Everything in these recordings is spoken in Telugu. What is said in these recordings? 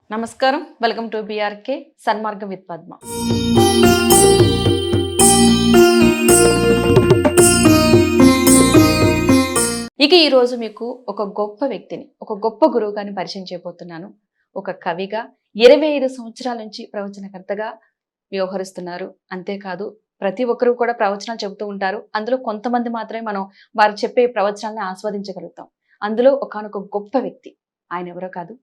నమస్కారం. Welcome to BRK Sanmargam with Padma. ఇక ఈరోజు మీకు ఒక గొప్ప వ్యక్తిని, ఒక గొప్ప గురువు గారిని పరిచయం చేయబోతున్నాను. ఒక కవిగా 25 సంవత్సరాల నుంచి ప్రవచనకర్తగా వ్యవహరిస్తున్నారు. అంతేకాదు ప్రతి ఒక్కరు కూడా ప్రవచనాలు చెబుతూ ఉంటారు. అందులో కొంతమంది మాత్రమే మనం వారు చెప్పే ప్రవచనాలను ఆస్వాదించగలుగుతాం. అందులో ఒకానొక గొప్ప వ్యక్తి. ఆయన ఎవరో కాదు,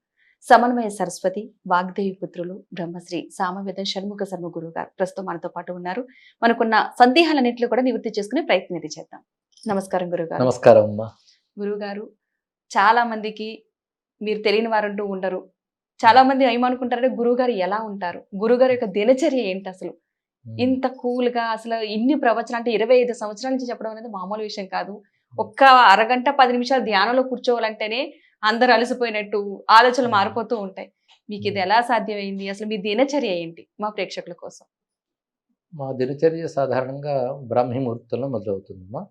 సమన్వయ సరస్వతి, వాగ్దేవి పుత్రులు, బ్రహ్మశ్రీ సామవేద షణ్ముఖ శర్మ గురువు గారు ప్రస్తుతం మనతో పాటు ఉన్నారు. మనకున్న సందేహాలన్నింటిలో కూడా నివృత్తి చేసుకునే ప్రయత్నం అయితే చేద్దాం. నమస్కారం గురుగారు. నమస్కారం అమ్మా. గురుగారు, చాలా మందికి మీరు తెలియని వారంటూ ఉండరు. చాలా మంది ఏమనుకుంటారంటే గురువుగారు ఎలా ఉంటారు, గురుగారు యొక్క దినచర్య ఏంటి అసలు, ఇంత కూల్గా అసలు ఇన్ని ప్రవచనాలు అంటే 25 సంవత్సరాల నుంచి చెప్పడం అనేది మామూలు విషయం కాదు. ఒక్క అరగంట 10 నిమిషాలు ధ్యానంలో కూర్చోవాలంటేనే అందరు అలసిపోయినట్టు ఆలోచనలు మారిపోతూ ఉంటాయి. మీకు ఇది ఎలా సాధ్యమైంది, అసలు మీ దినచర్య ఏంటి మా ప్రేక్షకుల కోసం? మా దినచర్య సాధారణంగా బ్రాహ్మీ ముహూర్తంలో మొదలవుతుందమ్మా.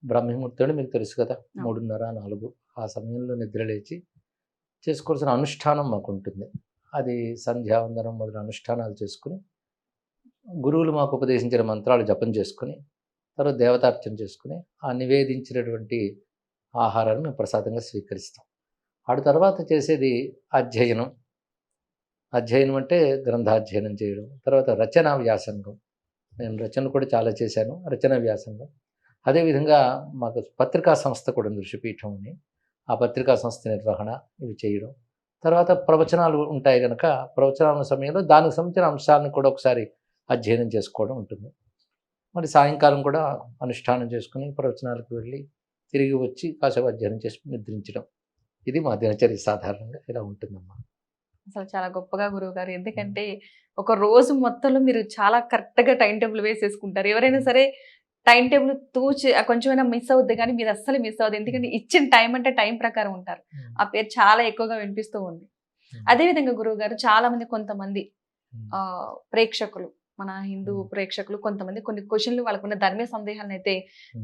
బ్రాహ్మీ ముహూర్తం అంటే మీకు తెలుసు కదా, 3:30, 4 ఆ సమయంలో నిద్ర లేచి చేసుకోవాల్సిన అనుష్ఠానం మాకు ఉంటుంది. అది సంధ్యావందనం మొదలు అనుష్ఠానాలు చేసుకుని, గురువులు మాకు ఉపదేశించిన మంత్రాలు జపం చేసుకుని, తర్వాత దేవతార్చన చేసుకుని, ఆ నివేదించినటువంటి ఆహారాన్ని మేము ప్రసాదంగా స్వీకరిస్తాం. ఆడు తర్వాత చేసేది అధ్యయనం. అధ్యయనం అంటే గ్రంథాధ్యయనం చేయడం, తర్వాత రచనా వ్యాసంగం. నేను రచన కూడా చాలా చేశాను, రచనా వ్యాసంగం. అదేవిధంగా మాకు పత్రికా సంస్థ కూడా ఉంది, ఋషిపీఠం అని. ఆ పత్రికా సంస్థ నిర్వహణ ఇవి చేయడం. తర్వాత ప్రవచనాలు ఉంటాయి కనుక ప్రవచనాల సమయంలో దానికి సంబంధించిన అంశాలను కూడా ఒకసారి అధ్యయనం చేసుకోవడం ఉంటుంది. మరి సాయంకాలం కూడా అనుష్ఠానం చేసుకుని ప్రవచనాలకు వెళ్ళి తిరిగి వచ్చి కాసేపు అధ్యయనం చేసి నిద్రించడం. ఇది మా దినచర్య సాధారణంగా ఇలా ఉంటుందమ్మా. అసలు చాలా గొప్పగా గురువు గారు, ఎందుకంటే ఒక రోజు మొత్తంలో మీరు చాలా కరెక్ట్గా టైం టేబుల్ వేసేసుకుంటారు. ఎవరైనా సరే టైం టేబుల్ తూచి కొంచెమైనా మిస్ అవుద్ది, కానీ మీరు అస్సలు మిస్ అవ్వదు. ఎందుకంటే ఇచ్చిన టైం అంటే టైం ప్రకారం ఉంటారు. ఆ పేరు చాలా ఎక్కువగా వినిపిస్తూ ఉంది. అదేవిధంగా గురువు గారు, చాలా మంది కొంతమంది ప్రేక్షకులు, మన హిందూ ప్రేక్షకులు కొంతమంది కొన్ని క్వశ్చన్లు, వాళ్ళకున్న ధర్మీయ సందేహాలను అయితే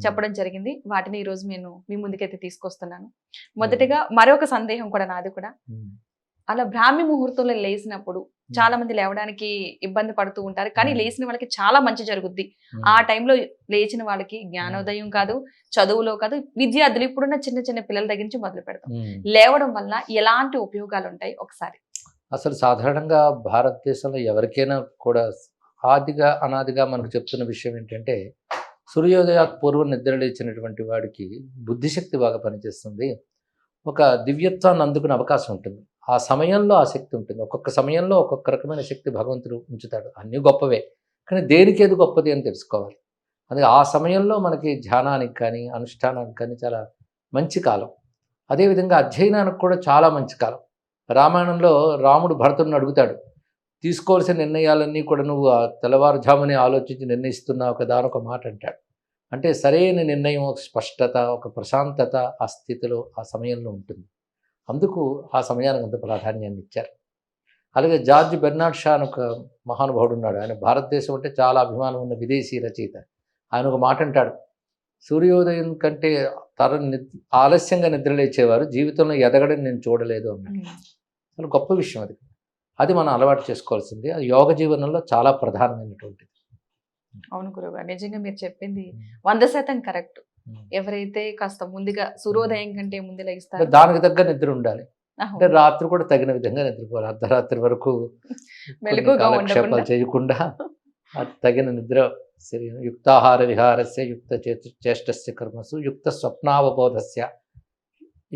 చెప్పడం జరిగింది. వాటిని ఈరోజు నేను మీ ముందుకైతే తీసుకొస్తున్నాను. మొదటిగా మరొక సందేహం కూడా నాది కూడా, అలా బ్రాహ్మీ ముహూర్తంలో లేసినప్పుడు చాలా మంది లేవడానికి ఇబ్బంది పడుతూ ఉంటారు, కానీ లేచిన వాళ్ళకి చాలా మంచి జరుగుద్ది. ఆ టైంలో లేచిన వాళ్ళకి జ్ఞానోదయం కాదు, చదువులో కాదు, విద్యార్థులు ఇప్పుడున్న చిన్న చిన్న పిల్లల దగ్గర నుంచి మొదలు పెడతాం. లేవడం వల్ల ఎలాంటి ఉపయోగాలు ఉంటాయి ఒకసారి? అసలు సాధారణంగా భారతదేశంలో ఎవరికైనా కూడా ఆదిగా అనాదిగా మనకు చెప్తున్న విషయం ఏంటంటే, సూర్యోదయాత్ పూర్వం నిద్ర లేచినటువంటి వాడికి బుద్ధిశక్తి బాగా పనిచేస్తుంది, ఒక దివ్యత్వాన్ని అందుకునే అవకాశం ఉంటుంది. ఆ సమయంలో ఆ శక్తి ఉంటుంది. ఒక్కొక్క సమయంలో ఒక్కొక్క రకమైన శక్తి భగవంతుడు ఉంచుతాడు. అన్నీ గొప్పవే, కానీ దేనికి ఏది గొప్పది అని తెలుసుకోవాలి. అందుకే ఆ సమయంలో మనకి ధ్యానానికి కానీ అనుష్ఠానానికి కానీ చాలా మంచి కాలం. అదేవిధంగా అధ్యయనానికి కూడా చాలా మంచి కాలం. రామాయణంలో రాముడు భరతుడిని అడుగుతాడు, తీసుకోవాల్సిన నిర్ణయాలన్నీ కూడా నువ్వు తెల్లవారుజామునే ఆలోచించి నిర్ణయిస్తున్నావు కదా అని ఒక మాట అంటాడు. అంటే సరైన నిర్ణయం, ఒక స్పష్టత, ఒక ప్రశాంతత ఆ స్థితిలో ఆ సమయంలో ఉంటుంది. అందుకు ఆ సమయానికి అంత ప్రాధాన్యాన్ని ఇచ్చారు. అలాగే జార్జ్ బెర్నార్డ్ షా అని ఒక మహానుభావుడు ఉన్నాడు. ఆయన భారతదేశం అంటే చాలా అభిమానం ఉన్న విదేశీ రచయిత. ఆయన ఒక మాట అంటాడు, సూర్యోదయం కంటే ఆలస్యంగా నిద్రలేచేవారు జీవితంలో ఎదగడం నేను చూడలేదు అన్నాడు. చాలా గొప్ప విషయం అది. అది మనం అలవాటు చేసుకోవాల్సింది. అది యోగ జీవనంలో చాలా ప్రధానమైనటువంటిది. అవును గురువుగారు, నిజంగా మీరు చెప్పింది 100% కరెక్ట్. ఎవరైతే కాస్త ముందుగా సూర్యోదయం కంటే ముందు లెగిస్తారో దానికి తగ్గ నిద్ర ఉండాలి. అంటే రాత్రి కూడా తగిన విధంగా నిద్రపోవాలి. అర్ధరాత్రి వరకు కాలక్షేపాలు చేయకుండా తగిన నిద్ర, యుక్తాహార విహారస్య యుక్త చేష్టస్య కర్మసు యుక్త స్వప్నావబోధస్య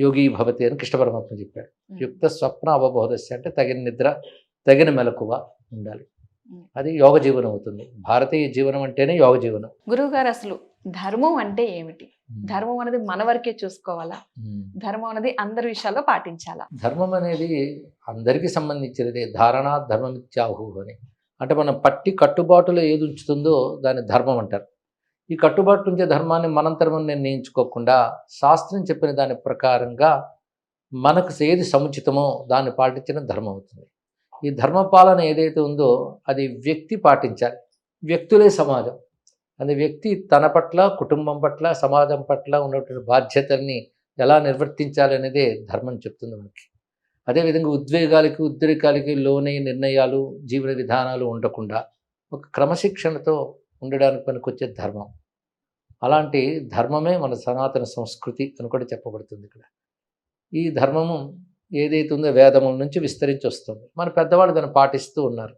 యోగి భవతి అని కృష్ణ పరమాత్మ చెప్పాడు. యుక్త స్వప్న అవబోధస్య అంటే తగిన నిద్ర, తగిన మెలకువ ఉండాలి. అది యోగ జీవనం అవుతుంది. భారతీయ జీవనం అంటేనే యోగ జీవనం. గురువు గారు, అసలు ధర్మం అంటే ఏమిటి? ధర్మం అనేది మన వరకే చూసుకోవాలా, ధర్మం అనేది అందరి విషయాల్లో పాటించాలా? ధర్మం అనేది అందరికీ సంబంధించినదే. ధారణా ధర్మమిత్యాహు అని అంటే మనం పట్టి కట్టుబాటులో ఏది ఉంచుతుందో దాన్ని ధర్మం అంటారు. ఈ కట్టుబాటు ఉంచే ధర్మాన్ని మనంతరం నిర్ణయించుకోకుండా శాస్త్రం చెప్పిన దాని ప్రకారంగా మనకు ఏది సముచితమో దాన్ని పాటించిన ధర్మం అవుతుంది. ఈ ధర్మపాలన ఏదైతే ఉందో అది వ్యక్తి పాటించాలి. వ్యక్తులే సమాజం. అది వ్యక్తి తన పట్ల, కుటుంబం పట్ల, సమాజం పట్ల ఉన్నటువంటి బాధ్యతల్ని ఎలా నిర్వర్తించాలి అనేదే ధర్మం చెప్తుంది మనకి. అదేవిధంగా ఉద్వేగాలకి ఉద్రేకాలకి లోనై నిర్ణయాలు జీవన విధానాలు ఉండకుండా ఒక క్రమశిక్షణతో ఉండడానికి పనికొచ్చే ధర్మం. అలాంటి ధర్మమే మన సనాతన సంస్కృతి అని కూడా చెప్పబడుతుంది ఇక్కడ. ఈ ధర్మము ఏదైతే ఉందో వేదముల నుంచి విస్తరించి వస్తుంది. మన పెద్దవాళ్ళు దాన్ని పాటిస్తూ ఉన్నారు.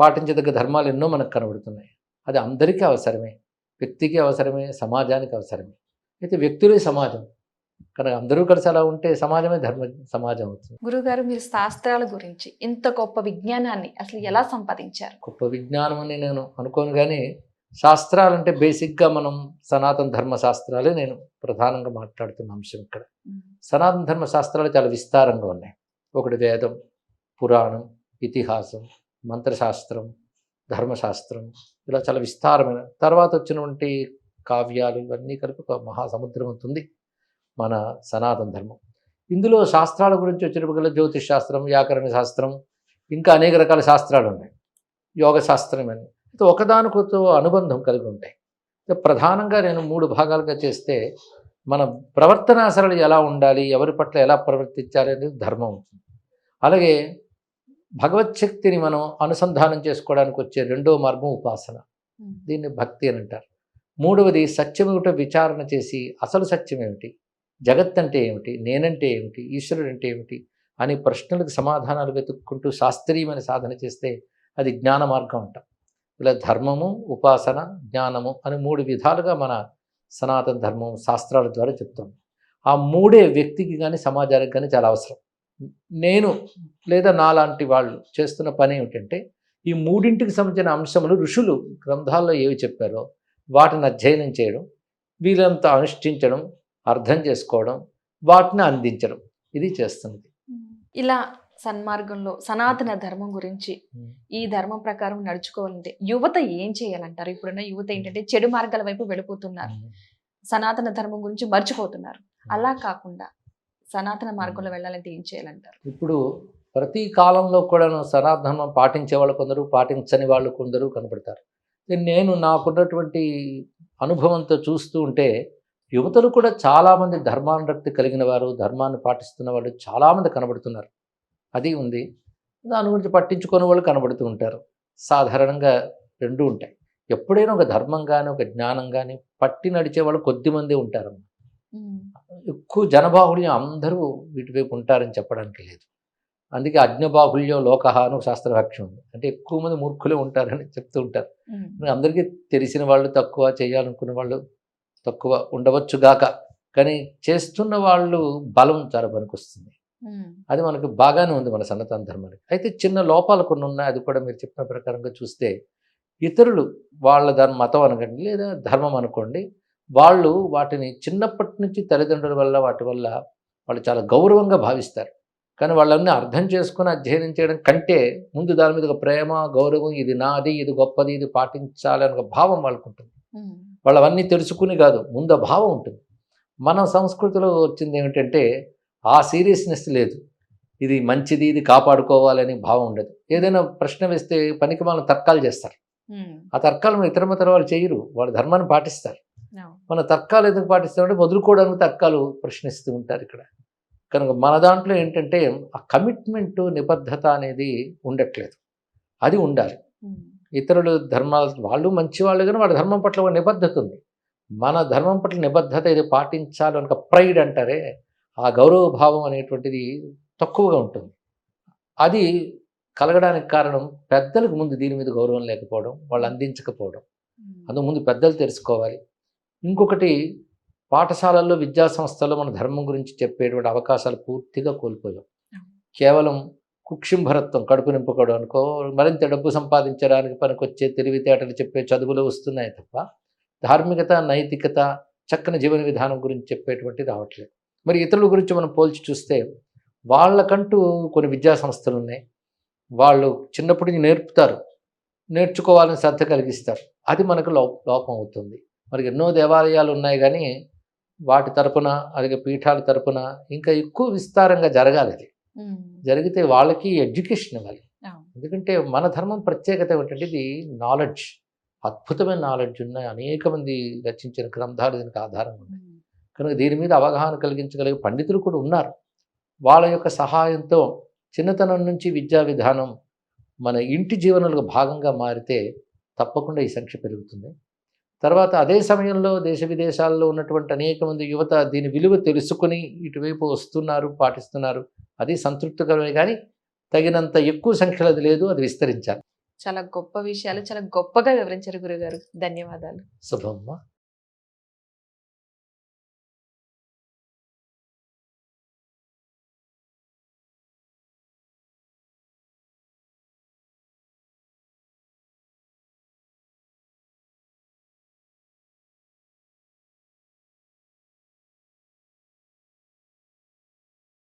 పాటించదగ్గ ధర్మాలు ఎన్నో మనకు కనబడుతున్నాయి. అది అందరికీ అవసరమే, వ్యక్తికి అవసరమే, సమాజానికి అవసరమే. అయితే వ్యక్తులే సమాజం కనుక అందరూ కలిసి అలా ఉంటే సమాజమే ధర్మ సమాజం అవుతుంది. గురుగారు, మీరు శాస్త్రాల గురించి ఇంత గొప్ప విజ్ఞానాన్ని అసలు ఎలా సంపాదించారు? గొప్ప విజ్ఞానం అని నేను అనుకోను, కానీ శాస్త్రాలంటే బేసిక్గా మనం సనాతన ధర్మ శాస్త్రాలే నేను ప్రధానంగా మాట్లాడుతున్న అంశం ఇక్కడ. సనాతన ధర్మ శాస్త్రాలు చాలా విస్తారంగా ఉన్నాయి. ఒకటి వేదం, పురాణం, ఇతిహాసం, మంత్రశాస్త్రం, ధర్మశాస్త్రం, ఇలా చాలా విస్తారమైన. తర్వాత వచ్చినటువంటి కావ్యాలు ఇవన్నీ కలిపి ఒక మహాసముద్రం అవుతుంది మన సనాతన ధర్మం. ఇందులో శాస్త్రాల గురించి వచ్చినప్పుడు జ్యోతిష్ శాస్త్రం, వ్యాకరణ శాస్త్రం, ఇంకా అనేక రకాల శాస్త్రాలు ఉన్నాయి. యోగ శాస్త్రం అని ఒకదానికొక అనుబంధం కలిగి ఉంటాయి. ప్రధానంగా నేను 3 భాగాలుగా చేస్తే మన ప్రవర్తనాసరళి ఎలా ఉండాలి, ఎవరి పట్ల ఎలా ప్రవర్తించాలి అనేది ధర్మం ఉంటుంది. అలాగే భగవచ్ఛక్తిని మనం అనుసంధానం చేసుకోవడానికి వచ్చే రెండో మార్గం ఉపాసన, దీన్ని భక్తి అని అంటారు. మూడవది సత్యమేమిటో విచారణ చేసి అసలు సత్యం ఏమిటి, జగత్ అంటే ఏమిటి, నేనంటే ఏమిటి, ఈశ్వరుడు అంటే ఏమిటి అని ప్రశ్నలకు సమాధానాలు వెతుక్కుంటూ శాస్త్రీయమైన సాధన చేస్తే అది జ్ఞాన మార్గం అంటాం. ఇలా ధర్మము, ఉపాసన, జ్ఞానము అని 3 విధాలుగా మన సనాతన ధర్మం శాస్త్రాల ద్వారా చెప్తుంది. ఆ 3 వ్యక్తికి కానీ సమాజానికి కానీ చాలా అవసరం. నేను లేదా నాలాంటి వాళ్ళు చేస్తున్న పని ఏమిటంటే ఈ 3ంటికి సంబంధించిన అంశములు ఋషులు గ్రంథాల్లో ఏవి చెప్పారో వాటిని అధ్యయనం చేయడం, వీళ్ళంతా అనుష్ఠించడం, అర్థం చేసుకోవడం, వాటిని అందించడం, ఇది చేస్తున్నది. ఇలా సన్మార్గంలో సనాతన ధర్మం గురించి, ఈ ధర్మం ప్రకారం నడుచుకోవాలంటే యువత ఏం చేయాలంటారు? ఇప్పుడున్న యువత ఏంటంటే చెడు మార్గాల వైపు వెళ్ళిపోతున్నారు, సనాతన ధర్మం గురించి మర్చిపోతున్నారు. అలా కాకుండా సనాతన మార్గంలో వెళ్ళాలంటే ఏం చేయాలంటారు? ఇప్పుడు ప్రతి కాలంలో కూడా సనాతన ధర్మం పాటించే వాళ్ళు కొందరు, పాటించని వాళ్ళు కొందరు కనపడతారు. నేను నాకున్నటువంటి అనుభవంతో చూస్తూ ఉంటే యువతలు కూడా చాలామంది ధర్మానురక్తి కలిగిన వారు, ధర్మాన్ని పాటిస్తున్న వాళ్ళు చాలామంది కనబడుతున్నారు. అది ఉంది. దాని గురించి పట్టించుకునే వాళ్ళు కనబడుతూ ఉంటారు. సాధారణంగా 2 ఉంటాయి. ఎప్పుడైనా ఒక ధర్మం కానీ ఒక జ్ఞానం కానీ పట్టి నడిచే వాళ్ళు కొద్దిమంది ఉంటారు. ఎక్కువ జనబాహుళ్యం అందరూ వీటి వైపు ఉంటారని చెప్పడానికి లేదు. అందుకే అజ్ఞబాహుళ్యం లోకహ అని ఒక శాస్త్రవాక్యం ఉంది. అంటే ఎక్కువ మంది మూర్ఖులే ఉంటారని చెప్తూ ఉంటారు. అందరికీ తెలిసిన వాళ్ళు తక్కువ, చేయాలనుకునే వాళ్ళు తక్కువ ఉండవచ్చు గాక, కానీ చేస్తున్న వాళ్ళు బలం చాలా పనికొస్తుంది. అది మనకు బాగానే ఉంది మన సనాతన ధర్మానికి. అయితే చిన్న లోపాలు కొన్ని ఉన్నాయి. అది కూడా మీరు చెప్పిన ప్రకారంగా చూస్తే ఇతరులు వాళ్ళ మతం అనుకోండి లేదా ధర్మం అనుకోండి, వాళ్ళు వాటిని చిన్నప్పటి నుంచి తల్లిదండ్రుల వల్ల వాటి వల్ల వాళ్ళు చాలా గౌరవంగా భావిస్తారు. కానీ వాళ్ళన్నీ అర్థం చేసుకుని అధ్యయనం చేయడం కంటే ముందు దాని మీద ఒక ప్రేమ, గౌరవం, ఇది నాది, ఇది గొప్పది, ఇది పాటించాలి అనే ఒక భావం వాళ్ళకు ఉంటుంది. వాళ్ళు అవన్నీ తెలుసుకుని కాదు, ముందు ఆ భావం ఉంటుంది. మన సంస్కృతిలో వచ్చింది ఏమిటంటే ఆ సీరియస్నెస్ లేదు. ఇది మంచిది, ఇది కాపాడుకోవాలని భావం ఉండదు. ఏదైనా ప్రశ్న వేస్తే పనికి మనం తర్కాలు చేస్తారు. ఆ తర్కాలు ఇతర మత వాళ్ళు చేయరు, వాళ్ళ ధర్మాన్ని పాటిస్తారు. మన తర్కాలు ఎందుకు పాటిస్తామంటే వదులుకోవడానికి తర్కాలు ప్రశ్నిస్తూ ఉంటారు ఇక్కడ. కనుక మన దాంట్లో ఏంటంటే ఆ కమిట్మెంటు, నిబద్ధత అనేది ఉండట్లేదు. అది ఉండాలి. ఇతరులు ధర్మాలు వాళ్ళు మంచి వాళ్ళు, కానీ వాళ్ళ ధర్మం పట్ల ఒక నిబద్ధత ఉంది. మన ధర్మం పట్ల నిబద్ధత ఇది పాటించాలి అనక ప్రైడ్ అంటారే, ఆ గౌరవ భావం అనేటువంటిది తక్కువగా ఉంటుంది. అది కలగడానికి కారణం పెద్దలకు ముందు దీని మీద గౌరవం లేకపోవడం, వాళ్ళు అందించకపోవడం. అందుకు ముందు పెద్దలు తెలుసుకోవాలి. ఇంకొకటి, పాఠశాలల్లో, విద్యా సంస్థల్లో మన ధర్మం గురించి చెప్పేటువంటి అవకాశాలు పూర్తిగా కోల్పోయాం. కేవలం కుక్షింభరత్వం, కడుపు నింపుకోవడం అనుకో, మరింత డబ్బు సంపాదించడానికి పనికొచ్చే తెలివితేటలు చెప్పే చదువులు వస్తున్నాయి తప్ప ధార్మికత, నైతికత, చక్కని జీవన విధానం గురించి చెప్పేటువంటి రావట్లేదు. మరి ఇతరుల గురించి మనం పోల్చి చూస్తే వాళ్ళకంటూ కొన్ని విద్యా సంస్థలు ఉన్నాయి. వాళ్ళు చిన్నప్పటి నుంచి నేర్పుతారు, నేర్చుకోవాలని శ్రద్ధ కలిగిస్తారు. అది మనకు లోపం అవుతుంది. మరి ఎన్నో దేవాలయాలు ఉన్నాయి, కానీ వాటి తరపున, అలాగే పీఠాల తరపున ఇంకా ఎక్కువ విస్తారంగా జరగాలి. అది జరిగితే వాళ్ళకి ఎడ్యుకేషన్ ఇవ్వాలి. ఎందుకంటే మన ధర్మం ప్రత్యేకత ఏమిటంటే ఇది నాలెడ్జ్, అద్భుతమైన నాలెడ్జ్ ఉన్నాయి. అనేక మంది రచించిన గ్రంథాలు దీనికి ఆధారంగా ఉన్నాయి. కనుక దీని మీద అవగాహన కలిగించగలిగే పండితులు కూడా ఉన్నారు. వాళ్ళ యొక్క సహాయంతో చిన్నతనం నుంచి విద్యా విధానం మన ఇంటి జీవనంలో భాగంగా మారితే తప్పకుండా ఈ సంఖ్య పెరుగుతుంది. తర్వాత అదే సమయంలో దేశ విదేశాల్లో ఉన్నటువంటి అనేక మంది యువత దీని విలువ తెలుసుకొని ఇటువైపు వస్తున్నారు, పాటిస్తున్నారు. అది సంతృప్తికరమే, కానీ తగినంత ఎక్కువ సంఖ్యలో అది లేదు, అది విస్తరించాలి. చాలా గొప్ప విషయాలు చాలా గొప్పగా వివరించారు గురుగారు. ధన్యవాదాలు. శుభమ్మా.